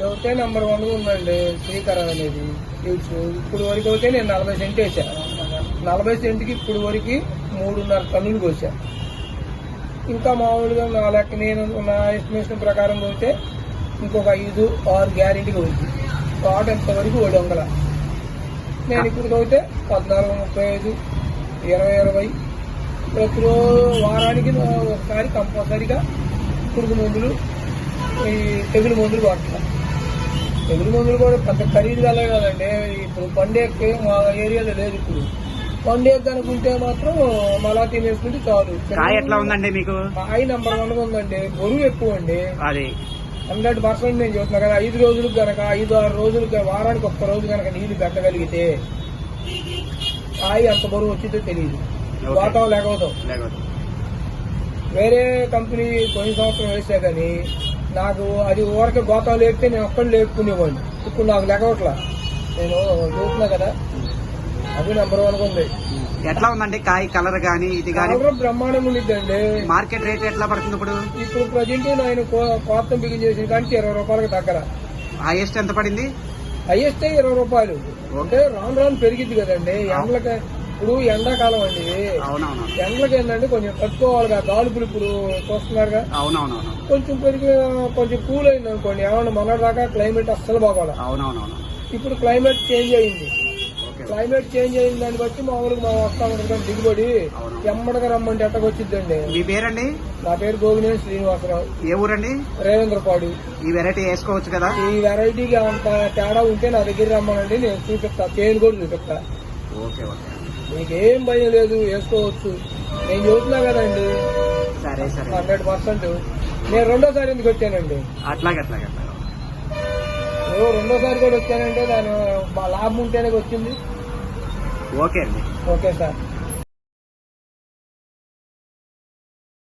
ఒకటే నెంబర్ 1 ఉందండి శ్రీకర అనేది సీడ్స్. ఇప్పుడు వరకు అయితే నేను 40 సెంట్ వేసా. 40 సెంట్కి ఇప్పుడు వరకు 3.5 టన్నులు కోసా. ఇంకా మామూలుగా నా లెక్క నేను నా ఎస్టిమేషన్ ప్రకారం పోతే ఇంకొక 5-6 గ్యారెంటీగా ఉంది. తోట ఎంతవరకు ఓడి వంగల. నేను ఇప్పుడు పోతే 14-35, 20-20 ప్రతిరోజు వారానికి ఒకసారి కంపల్సరీగా పురుగు మందులు, ఈ తెగులు మందులు వాడతా. తెగులు మందులు కూడా పెద్ద ఖరీదు కలే కదండి. ఇప్పుడు పండేకి మా ఏరియాలో లేదు. ఇప్పుడు పండేకి అనుకుంటే మాత్రం మళ్ళా తినేసుకుంటే చాలు. ఎట్లా ఉందండి మీకు? కాయ నెంబర్ 1 ఉందండి. బరువు ఎక్కువ అండి. అది 100% నేను చూస్తున్నా కదా. 5 రోజులకు గనక 5-6 రోజులకు వారానికి ఒక్క రోజు కనుక నీళ్లు పెట్టగలిగితే కాయ ఎంత బరువు వచ్చిందో తెలియదు. గోతాం లేకపోతాం. వేరే కంపెనీ పోయిన సంవత్సరం వేసా కానీ నాకు అది ఊరకే గోతాలు లేపితే నేను ఒక్కళ్ళు లేపుకునేవాడిని. ఇప్పుడు నాకు లెగవట్లా. నేను చూస్తున్నా కదా. అది నెంబర్ 1 ఉంది. ఎట్లా ఉందండి కాయ కలర్ గానీ ఇది గానీ? బ్రహ్మాండంగా ఉండిద్దండి. మార్కెట్ రేట్ ఎట్లా పడుతుంది ఇప్పుడు? ఇప్పుడు ప్రజెంట్ ఆయన కోతం బిగిన్ చేసిన కానీ 20 రూపాయలకు దగ్గర. హైయెస్ట్ ఎంత పడింది? హైయెస్ట్ 20 రూపాయలు. అంటే రాను పెరిగిద్ది కదండి. ఎండలకి ఇప్పుడు ఎండాకాలం అండి. అవునవును. ఎండలకి ఏంటంటే కొంచెం తట్టుకోవాలి కదా. గాలుపులు ఇప్పుడు చూస్తున్నారుగా. అవునవునవును. కొంచెం కొంచెం కూల్ అయింది అనుకోండి. ఏమన్నా మొన్నటిదాకా క్లైమేట్ అస్సలు బాగోవాలి. అవునవునవును. ఇప్పుడు క్లైమేట్ చేంజ్ అయింది. క్లైమేట్ చేంజ్ అయిన దాన్ని బట్టి మామూలుగా మా వస్తా ఉంటుంది దిగుబడి. ఎమ్మడగా రమ్మంటే ఎట్టకొచ్చిద్దండి. మీ పేరండి? నా పేరు గోగినేని శ్రీనివాసరావు. ఏ ఊరండి? రేవేంద్రపాడు. ఈ వెరైటీ వేసుకోవచ్చు కదా? ఈ వెరైటీకి అంత తేడా ఉంటే నా దగ్గర రమ్మనండి, నేను చూపిస్తా. చేను కూడా చూపిస్తా. Okay okay. మీకేం భయం లేదు, వేసుకోవచ్చు. నేను చూస్తున్నా కదండి. సరే సరే. 100%. నేను రెండోసారి ఎందుకు వచ్చానండి? అట్లాగే రెండోసారి కూడా వచ్చానంటే దాని లాభం ఉంటేనే వచ్చింది. ఓకే అండి. Okay sir.